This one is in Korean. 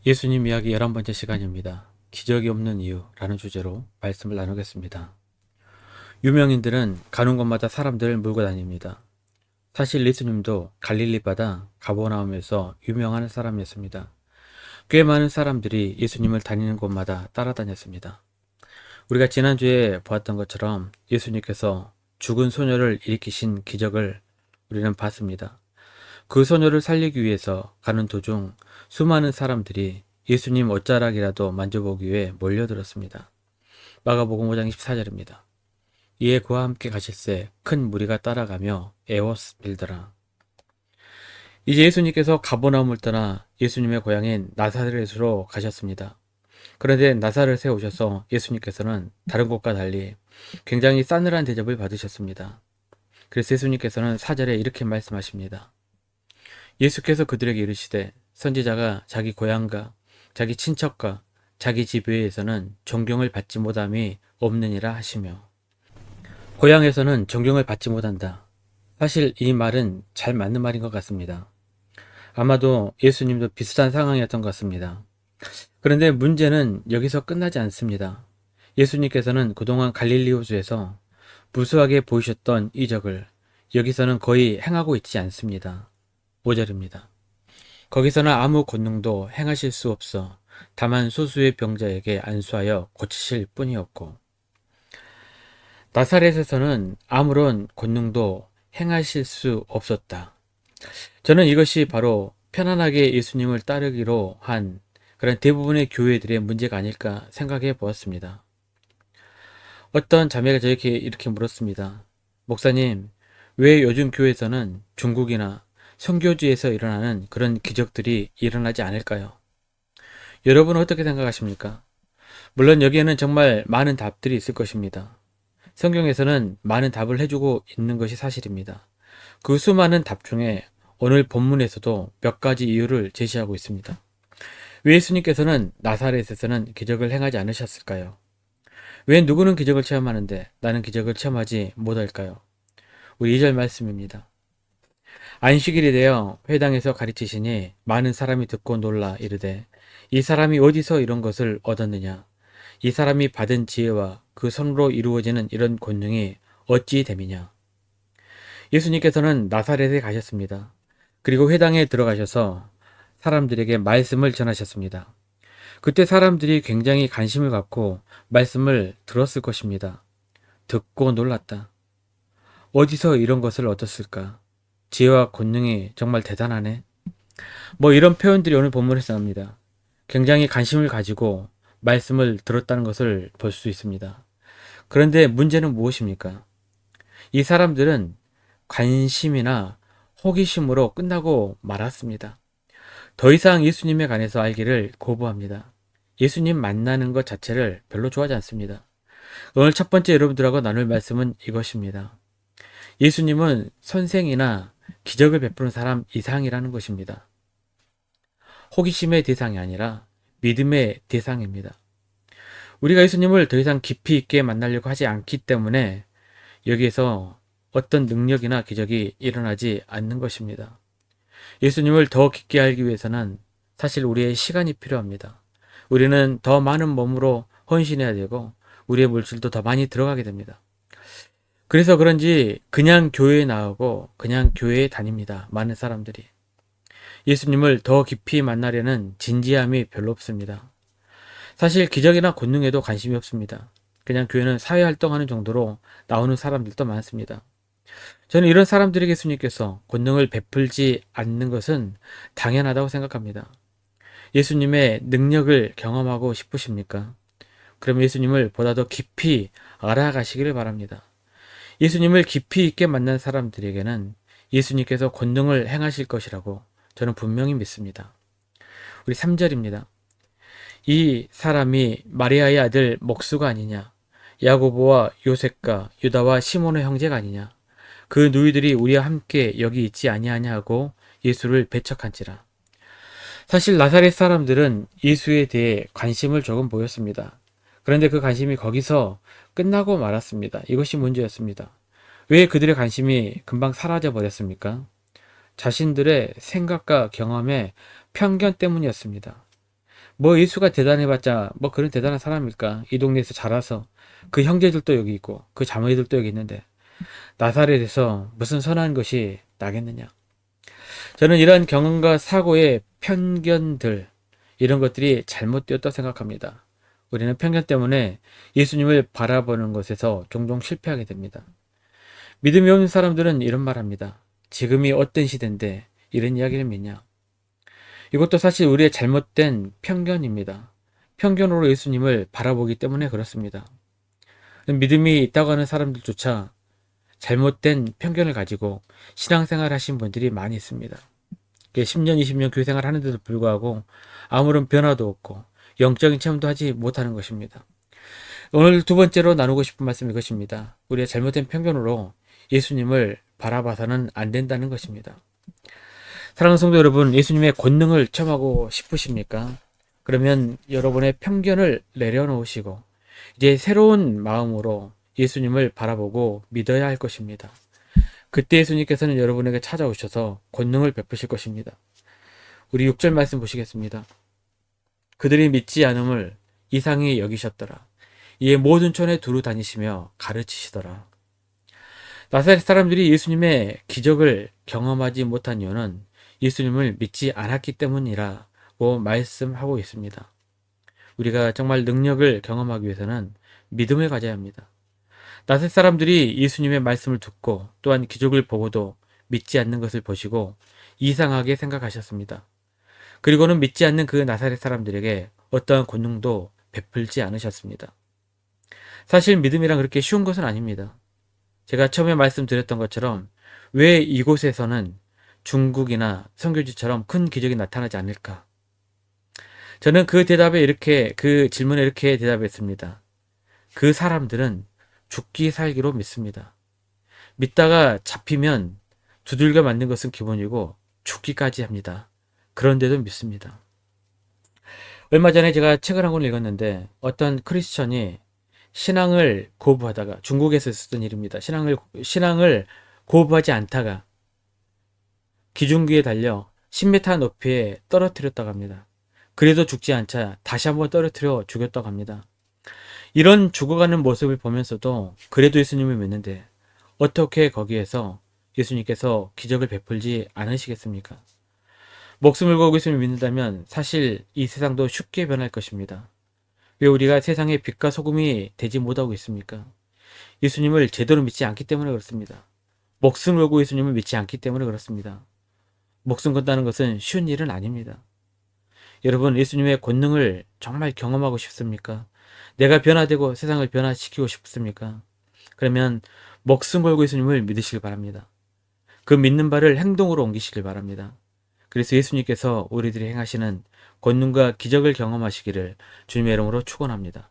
예수님 이야기 11번째 시간입니다. 기적이 없는 이유라는 주제로 말씀을 나누겠습니다. 유명인들은 가는 곳마다 사람들을 몰고 다닙니다. 사실 예수님도 갈릴리 바다 가버나움에서 유명한 사람이었습니다. 꽤 많은 사람들이 예수님을 다니는 곳마다 따라다녔습니다. 우리가 지난주에 보았던 것처럼 예수님께서 죽은 소녀를 일으키신 기적을 우리는 봤습니다. 그 소녀를 살리기 위해서 가는 도중 수많은 사람들이 예수님 옷자락이라도 만져보기 위해 몰려들었습니다. 마가복음 5장 24절입니다. 이에 그와 함께 가실새 큰 무리가 따라가며 에워스 밀더라. 이제 예수님께서 가버나움을 떠나 예수님의 고향인 나사렛으로 가셨습니다. 그런데 나사렛에 오셔서 예수님께서는 다른 곳과 달리 굉장히 싸늘한 대접을 받으셨습니다. 그래서 예수님께서는 4절에 이렇게 말씀하십니다. 예수께서 그들에게 이르시되 선지자가 자기 고향과 자기 친척과 자기 집 외에서는 존경을 받지 못함이 없느니라 하시며, 고향에서는 존경을 받지 못한다. 사실 이 말은 잘 맞는 말인 것 같습니다. 아마도 예수님도 비슷한 상황이었던 것 같습니다. 그런데 문제는 여기서 끝나지 않습니다. 예수님께서는 그동안 갈릴리 호수에서 무수하게 보이셨던 이적을 여기서는 거의 행하고 있지 않습니다. 5절입니다. 거기서는 아무 권능도 행하실 수 없어 다만 소수의 병자에게 안수하여 고치실 뿐이었고, 나사렛에서는 아무런 권능도 행하실 수 없었다. 저는 이것이 바로 편안하게 예수님을 따르기로 한 그런 대부분의 교회들의 문제가 아닐까 생각해 보았습니다. 어떤 자매가 저에게 이렇게 물었습니다. 목사님, 왜 요즘 교회에서는 중국이나 선교지에서 일어나는 그런 기적들이 일어나지 않을까요? 여러분은 어떻게 생각하십니까? 물론 여기에는 정말 많은 답들이 있을 것입니다. 성경에서는 많은 답을 해주고 있는 것이 사실입니다. 그 수많은 답 중에 오늘 본문에서도 몇 가지 이유를 제시하고 있습니다. 왜 예수님께서는 나사렛에서는 기적을 행하지 않으셨을까요? 왜 누구는 기적을 체험하는데 나는 기적을 체험하지 못할까요? 우리 2절 말씀입니다. 안식일이 되어 회당에서 가르치시니 많은 사람이 듣고 놀라 이르되 이 사람이 어디서 이런 것을 얻었느냐? 이 사람이 받은 지혜와 그 손으로 이루어지는 이런 권능이 어찌 됨이냐? 예수님께서는 나사렛에 가셨습니다. 그리고 회당에 들어가셔서 사람들에게 말씀을 전하셨습니다. 그때 사람들이 굉장히 관심을 갖고 말씀을 들었을 것입니다. 듣고 놀랐다. 어디서 이런 것을 얻었을까? 지혜와 권능이 정말 대단하네. 이런 표현들이 오늘 본문에서 나옵니다. 굉장히 관심을 가지고 말씀을 들었다는 것을 볼 수 있습니다. 그런데 문제는 무엇입니까? 이 사람들은 관심이나 호기심으로 끝나고 말았습니다. 더 이상 예수님에 관해서 알기를 거부합니다. 예수님 만나는 것 자체를 별로 좋아하지 않습니다. 오늘 첫 번째 여러분들하고 나눌 말씀은 이것입니다. 예수님은 선생이나 기적을 베푸는 사람 이상이라는 것입니다. 호기심의 대상이 아니라 믿음의 대상입니다. 우리가 예수님을 더 이상 깊이 있게 만나려고 하지 않기 때문에 여기에서 어떤 능력이나 기적이 일어나지 않는 것입니다. 예수님을 더 깊게 알기 위해서는 사실 우리의 시간이 필요합니다. 우리는 더 많은 몸으로 헌신해야 되고 우리의 물질도 더 많이 들어가게 됩니다. 그래서 그런지 그냥 교회에 나오고 그냥 교회에 다닙니다. 많은 사람들이. 예수님을 더 깊이 만나려는 진지함이 별로 없습니다. 사실 기적이나 권능에도 관심이 없습니다. 그냥 교회는 사회활동하는 정도로 나오는 사람들도 많습니다. 저는 이런 사람들에게 예수님께서 권능을 베풀지 않는 것은 당연하다고 생각합니다. 예수님의 능력을 경험하고 싶으십니까? 그럼 예수님을 보다 더 깊이 알아가시기를 바랍니다. 예수님을 깊이 있게 만난 사람들에게는 예수님께서 권능을 행하실 것이라고 저는 분명히 믿습니다. 우리 3절입니다. 이 사람이 마리아의 아들 목수가 아니냐? 야고보와 요셉과 유다와 시몬의 형제가 아니냐? 그 누이들이 우리와 함께 여기 있지 아니하냐 하고 예수를 배척한지라. 사실 나사렛 사람들은 예수에 대해 관심을 조금 보였습니다. 그런데 그 관심이 거기서 끝나고 말았습니다. 이것이 문제였습니다. 왜 그들의 관심이 금방 사라져 버렸습니까? 자신들의 생각과 경험의 편견 때문이었습니다. 뭐 예수가 대단해봤자 뭐 그런 대단한 사람일까? 이 동네에서 자라서 그 형제들도 여기 있고 그 자매들도 여기 있는데 나사렛에서 무슨 선한 것이 나겠느냐? 저는 이런 경험과 사고의 편견들 이런 것들이 잘못되었다 생각합니다. 우리는 편견 때문에 예수님을 바라보는 것에서 종종 실패하게 됩니다. 믿음이 없는 사람들은 이런 말 합니다. 지금이 어떤 시대인데 이런 이야기를 믿냐? 이것도 사실 우리의 잘못된 편견입니다. 편견으로 예수님을 바라보기 때문에 그렇습니다. 믿음이 있다고 하는 사람들조차 잘못된 편견을 가지고 신앙생활 하신 분들이 많이 있습니다. 10년, 20년 교회생활 하는데도 불구하고 아무런 변화도 없고 영적인 체험도 하지 못하는 것입니다. 오늘 두 번째로 나누고 싶은 말씀이 이것입니다. 우리의 잘못된 편견으로 예수님을 바라봐서는 안 된다는 것입니다. 사랑하는 성도 여러분, 예수님의 권능을 체험하고 싶으십니까? 그러면 여러분의 편견을 내려놓으시고 이제 새로운 마음으로 예수님을 바라보고 믿어야 할 것입니다. 그때 예수님께서는 여러분에게 찾아오셔서 권능을 베푸실 것입니다. 우리 6절 말씀 보시겠습니다. 그들이 믿지 않음을 이상히 여기셨더라. 이에 모든 촌에 두루 다니시며 가르치시더라. 나사렛 사람들이 예수님의 기적을 경험하지 못한 이유는 예수님을 믿지 않았기 때문이라고 말씀하고 있습니다. 우리가 정말 능력을 경험하기 위해서는 믿음을 가져야 합니다. 나사렛 사람들이 예수님의 말씀을 듣고 또한 기적을 보고도 믿지 않는 것을 보시고 이상하게 생각하셨습니다. 그리고는 믿지 않는 그 나사렛 사람들에게 어떠한 권능도 베풀지 않으셨습니다. 사실 믿음이란 그렇게 쉬운 것은 아닙니다. 제가 처음에 말씀드렸던 것처럼 왜 이곳에서는 중국이나 선교지처럼 큰 기적이 나타나지 않을까? 저는 그 질문에 이렇게 대답했습니다. 그 사람들은 죽기 살기로 믿습니다. 믿다가 잡히면 두들겨 맞는 것은 기본이고 죽기까지 합니다. 그런데도 믿습니다. 얼마 전에 제가 책을 한 권 읽었는데 어떤 크리스천이 신앙을 고부하다가 중국에서 있었던 일입니다. 신앙을 고부하지 않다가 기중기에 달려 10m 높이에 떨어뜨렸다고 합니다. 그래도 죽지 않자 다시 한번 떨어뜨려 죽였다고 합니다. 이런 죽어가는 모습을 보면서도 그래도 예수님을 믿는데 어떻게 거기에서 예수님께서 기적을 베풀지 않으시겠습니까? 목숨을 걸고 예수님을 믿는다면 사실 이 세상도 쉽게 변할 것입니다. 왜 우리가 세상의 빛과 소금이 되지 못하고 있습니까? 예수님을 제대로 믿지 않기 때문에 그렇습니다. 목숨을 걸고 예수님을 믿지 않기 때문에 그렇습니다. 목숨 건다는 것은 쉬운 일은 아닙니다. 여러분, 예수님의 권능을 정말 경험하고 싶습니까? 내가 변화되고 세상을 변화시키고 싶습니까? 그러면 목숨 걸고 예수님을 믿으시길 바랍니다. 그 믿는 바를 행동으로 옮기시길 바랍니다. 그래서 예수님께서 우리들이 행하시는 권능과 기적을 경험하시기를 주님의 이름으로 축원합니다.